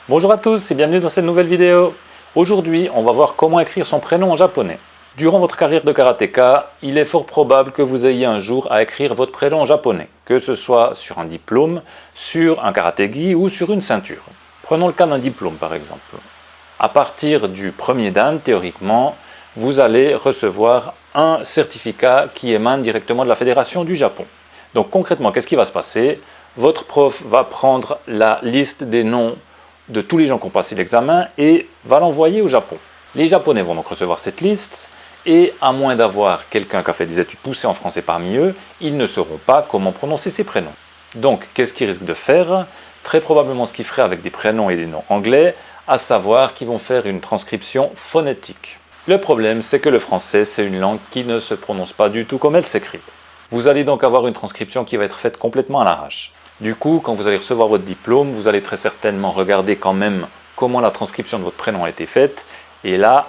Bonjour à tous et bienvenue dans cette nouvelle vidéo. Aujourd'hui, on va voir comment écrire son prénom en japonais. Durant votre carrière de karatéka, il est fort probable que vous ayez un jour à écrire votre prénom en japonais, que ce soit sur un diplôme, sur un karaté-gi ou sur une ceinture. Prenons le cas d'un diplôme par exemple. À partir du premier dan, théoriquement, vous allez recevoir un certificat qui émane directement de la Fédération du Japon. Donc concrètement, qu'est-ce qui va se passer? Votre prof va prendre la liste des noms de tous les gens qui ont passé l'examen et va l'envoyer au Japon. Les Japonais vont donc recevoir cette liste et à moins d'avoir quelqu'un qui a fait des études poussées en français parmi eux, ils ne sauront pas comment prononcer ces prénoms. Donc qu'est-ce qu'ils risquent de faire? Très probablement ce qu'ils feraient avec des prénoms et des noms anglais, à savoir qu'ils vont faire une transcription phonétique. Le problème, c'est que le français, c'est une langue qui ne se prononce pas du tout comme elle s'écrit. Vous allez donc avoir une transcription qui va être faite complètement à l'arrache. Du coup, quand vous allez recevoir votre diplôme, vous allez très certainement regarder quand même comment la transcription de votre prénom a été faite. Et là...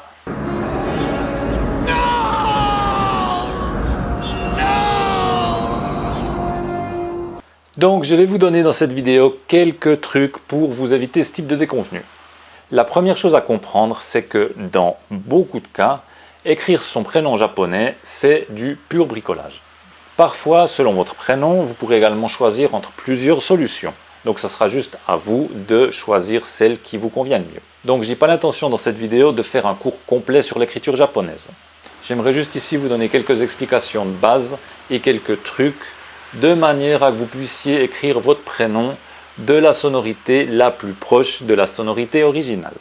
Donc je vais vous donner dans cette vidéo quelques trucs pour vous éviter ce type de déconvenu. La première chose à comprendre, c'est que dans beaucoup de cas, écrire son prénom japonais, c'est du pur bricolage. Parfois, selon votre prénom, vous pourrez également choisir entre plusieurs solutions. Donc ça sera juste à vous de choisir celle qui vous convient le mieux. Donc je n'ai pas l'intention dans cette vidéo de faire un cours complet sur l'écriture japonaise. J'aimerais juste ici vous donner quelques explications de base et quelques trucs de manière à que vous puissiez écrire votre prénom de la sonorité la plus proche de la sonorité originale.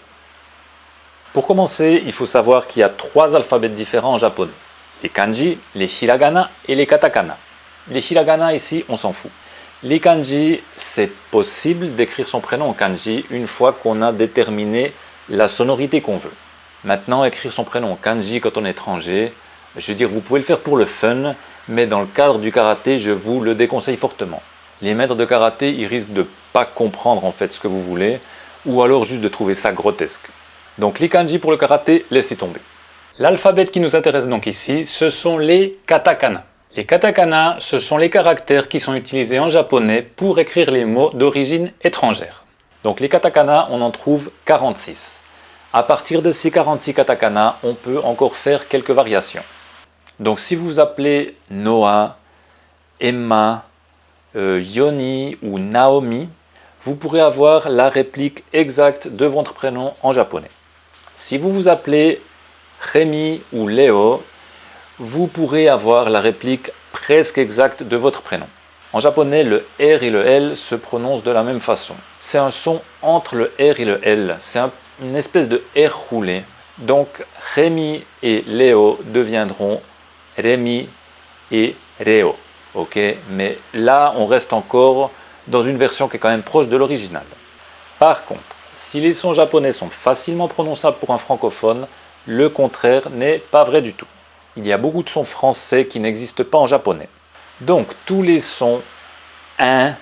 Pour commencer, il faut savoir qu'il y a 3 alphabets différents en japonais. Les kanji, les hiragana et les katakana. Les hiragana ici, on s'en fout. Les kanji, c'est possible d'écrire son prénom en kanji une fois qu'on a déterminé la sonorité qu'on veut. Maintenant, écrire son prénom en kanji quand on est étranger, je veux dire, vous pouvez le faire pour le fun, mais dans le cadre du karaté, je vous le déconseille fortement. Les maîtres de karaté, ils risquent de ne pas comprendre en fait ce que vous voulez, ou alors juste de trouver ça grotesque. Donc les kanji pour le karaté, laissez tomber. L'alphabet qui nous intéresse donc ici, ce sont les katakana. Les katakana, ce sont les caractères qui sont utilisés en japonais pour écrire les mots d'origine étrangère. Donc les katakana, on en trouve 46. À partir de ces 46 katakana, on peut encore faire quelques variations. Donc si vous vous appelez Noah, Emma, Yoni ou Naomi, vous pourrez avoir la réplique exacte de votre prénom en japonais. Si vous vous appelez Rémi ou Léo, vous pourrez avoir la réplique presque exacte de votre prénom. En japonais, le R et le L se prononcent de la même façon. C'est un son entre le R et le L. C'est une espèce de R roulé. Donc Rémi et Léo deviendront Rémi et Réo. Ok, mais là, on reste encore dans une version qui est quand même proche de l'original. Par contre, si les sons japonais sont facilement prononçables pour un francophone, le contraire n'est pas vrai du tout. Il y a beaucoup de sons français qui n'existent pas en japonais. Donc, tous les sons un,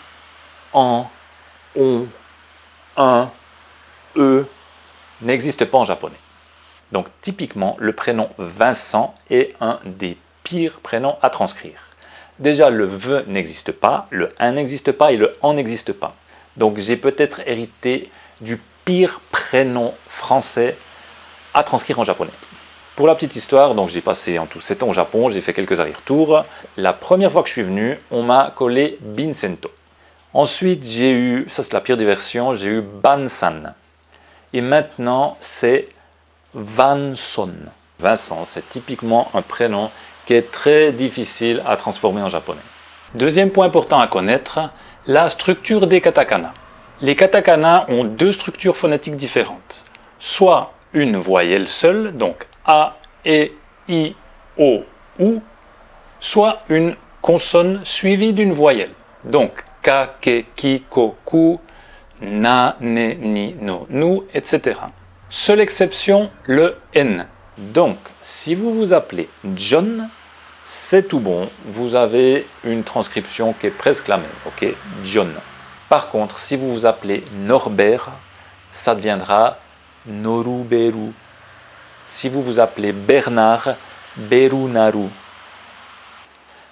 en, on, un, n'existent pas en japonais. Donc, typiquement, le prénom Vincent est un des pires prénoms à transcrire. Déjà, le V n'existe pas, le 1 n'existe pas et le en n'existe pas. Donc, j'ai peut-être hérité du pire prénom français à transcrire en japonais. Pour la petite histoire, donc j'ai passé en tout 7 ans au Japon, j'ai fait quelques allers-retours. La première fois que je suis venu, on m'a collé Vincento. Ensuite, j'ai eu, ça c'est la pire des versions, j'ai eu Bansan. Et maintenant, c'est Vanson. Vincent, c'est typiquement un prénom qui est très difficile à transformer en japonais. Deuxième point important à connaître, la structure des katakana. Les katakana ont 2 structures phonétiques différentes. Soit une voyelle seule, donc A, E, I, O, U, soit une consonne suivie d'une voyelle. Donc Ka, Ke, Ki, Ko, Ku, Na, Ne, Ni, No, Nu, etc. Seule exception, le N. Donc, si vous vous appelez John, c'est tout bon, vous avez une transcription qui est presque la même, ok, John. Par contre, si vous vous appelez Norbert, ça deviendra Noruberu. Si vous vous appelez Bernard, Berunaru.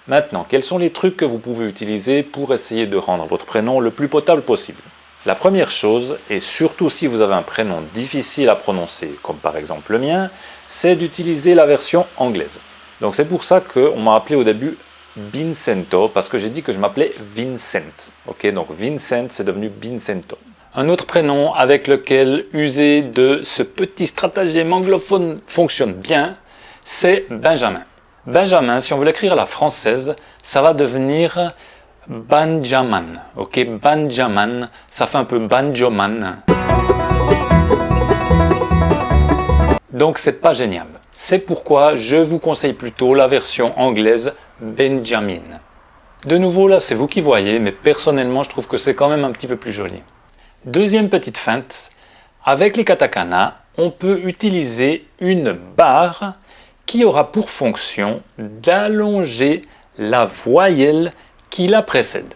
Maintenant, quels sont les trucs que vous pouvez utiliser pour essayer de rendre votre prénom le plus potable possible? La première chose, et surtout si vous avez un prénom difficile à prononcer, comme par exemple le mien, c'est d'utiliser la version anglaise. Donc c'est pour ça qu'on m'a appelé au début Vincento, parce que j'ai dit que je m'appelais Vincent. Ok, donc Vincent, c'est devenu Vincento. Un autre prénom avec lequel user de ce petit stratagème anglophone fonctionne bien, c'est Benjamin. Benjamin, si on veut l'écrire à la française, ça va devenir Benjamin. Ok, Benjamin, ça fait un peu Banjoman. Donc c'est pas génial. C'est pourquoi je vous conseille plutôt la version anglaise Benjamin. De nouveau là c'est vous qui voyez, mais personnellement je trouve que c'est quand même un petit peu plus joli. Deuxième petite feinte, avec les katakana, on peut utiliser une barre qui aura pour fonction d'allonger la voyelle qui la précède.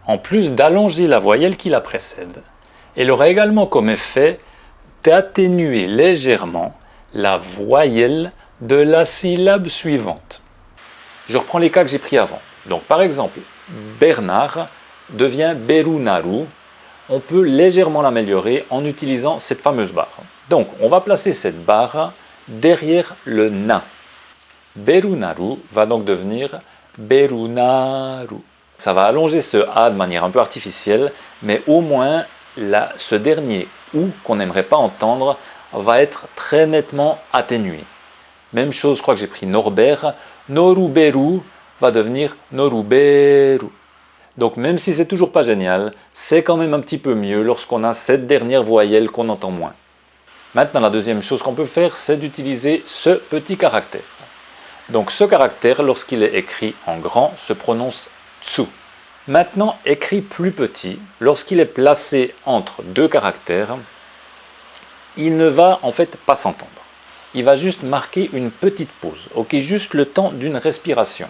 En plus d'allonger la voyelle qui la précède, elle aura également comme effet d'atténuer légèrement la voyelle de la syllabe suivante. Je reprends les cas que j'ai pris avant. Donc par exemple, Bernard devient Berunaru. On peut légèrement l'améliorer en utilisant cette fameuse barre. Donc on va placer cette barre derrière le na. Berunaru va donc devenir Berunaru. Ça va allonger ce A de manière un peu artificielle, mais au moins ce dernier OU qu'on n'aimerait pas entendre va être très nettement atténué. Même chose, je crois que j'ai pris Norbert. Noruberu va devenir Noruberu. Donc même si c'est toujours pas génial, c'est quand même un petit peu mieux lorsqu'on a cette dernière voyelle qu'on entend moins. Maintenant, la deuxième chose qu'on peut faire, c'est d'utiliser ce petit caractère. Donc ce caractère, lorsqu'il est écrit en grand, se prononce tsu. Maintenant, écrit plus petit, lorsqu'il est placé entre deux caractères, il ne va en fait pas s'entendre. Il va juste marquer une petite pause, ok, juste le temps d'une respiration.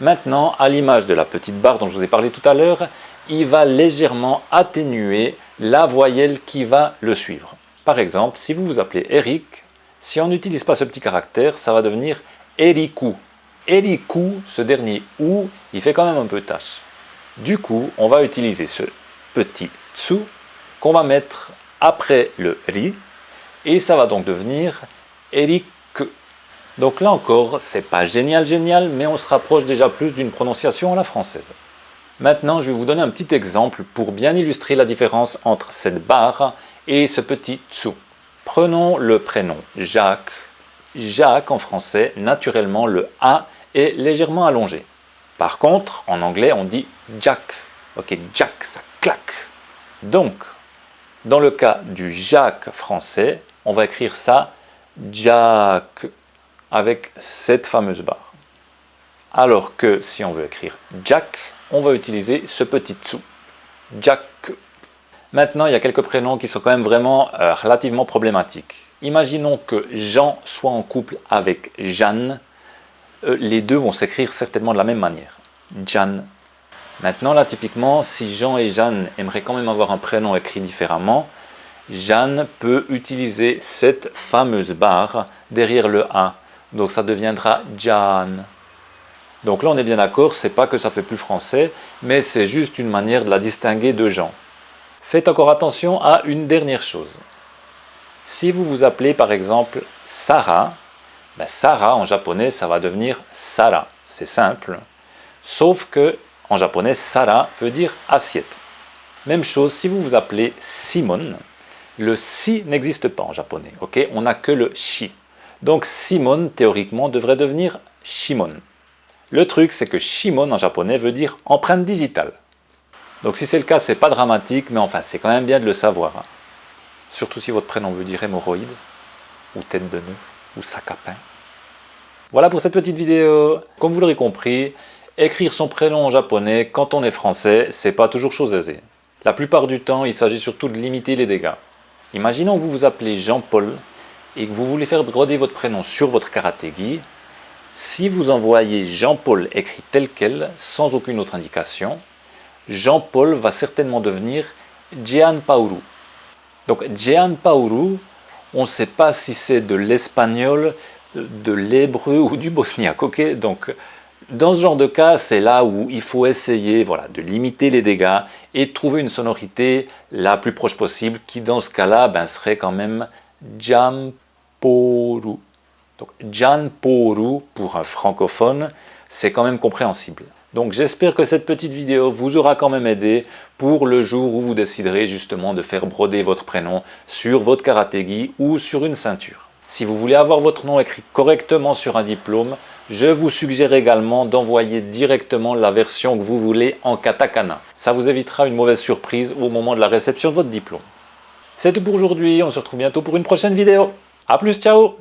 Maintenant, à l'image de la petite barre dont je vous ai parlé tout à l'heure, il va légèrement atténuer la voyelle qui va le suivre. Par exemple, si vous vous appelez Eric, si on n'utilise pas ce petit caractère, ça va devenir Eriku. Eriku, ce dernier OU, il fait quand même un peu tâche. Du coup, on va utiliser ce petit tsu qu'on va mettre après le ri et ça va donc devenir Eric. Donc là encore, c'est pas génial, mais on se rapproche déjà plus d'une prononciation à la française. Maintenant, je vais vous donner un petit exemple pour bien illustrer la différence entre cette barre et ce petit tsu. Prenons le prénom Jacques. Jacques en français, naturellement le A est légèrement allongé. Par contre, en anglais, on dit Jack. Ok, Jack, ça claque. Donc, dans le cas du Jacques français, on va écrire ça Jack avec cette fameuse barre. Alors que si on veut écrire Jack, on va utiliser ce petit tsu. Jack. Maintenant, il y a quelques prénoms qui sont quand même vraiment relativement problématiques. Imaginons que Jean soit en couple avec Jeanne. Les deux vont s'écrire certainement de la même manière. Jan. Maintenant, là, typiquement, si Jean et Jeanne aimeraient quand même avoir un prénom écrit différemment, Jeanne peut utiliser cette fameuse barre derrière le A. Donc, ça deviendra Jan. Donc là, on est bien d'accord, c'est pas que ça fait plus français, mais c'est juste une manière de la distinguer de Jean. Faites encore attention à une dernière chose. Si vous vous appelez par exemple Sarah, Sarah en japonais ça va devenir Sara, c'est simple. Sauf que en japonais Sara veut dire assiette. Même chose si vous vous appelez Simone, le si n'existe pas en japonais, ok? On n'a que le shi. Donc Simone théoriquement devrait devenir Shimon. Le truc c'est que Shimon en japonais veut dire empreinte digitale. Donc si c'est le cas, c'est pas dramatique, mais enfin c'est quand même bien de le savoir. Surtout si votre prénom veut dire hémorroïde, ou tête de nœud, ou sac à pain. Voilà pour cette petite vidéo. Comme vous l'aurez compris, écrire son prénom en japonais quand on est français, c'est pas toujours chose aisée. La plupart du temps, il s'agit surtout de limiter les dégâts. Imaginons que vous vous appelez Jean-Paul et que vous voulez faire broder votre prénom sur votre karatégi. Si vous envoyez Jean-Paul écrit tel quel, sans aucune autre indication, Jean-Paul va certainement devenir Gianpaolo. Donc Gianpaolo, on ne sait pas si c'est de l'espagnol, de l'hébreu ou du bosniaque. Okay, donc Dans ce genre de cas, c'est là où il faut essayer de limiter les dégâts et de trouver une sonorité la plus proche possible qui dans ce cas-là serait quand même Jamporu. Donc Janporu pour un francophone, c'est quand même compréhensible. Donc j'espère que cette petite vidéo vous aura quand même aidé pour le jour où vous déciderez justement de faire broder votre prénom sur votre karatégi ou sur une ceinture. Si vous voulez avoir votre nom écrit correctement sur un diplôme, je vous suggère également d'envoyer directement la version que vous voulez en katakana. Ça vous évitera une mauvaise surprise au moment de la réception de votre diplôme. C'est tout pour aujourd'hui, on se retrouve bientôt pour une prochaine vidéo. A plus, ciao!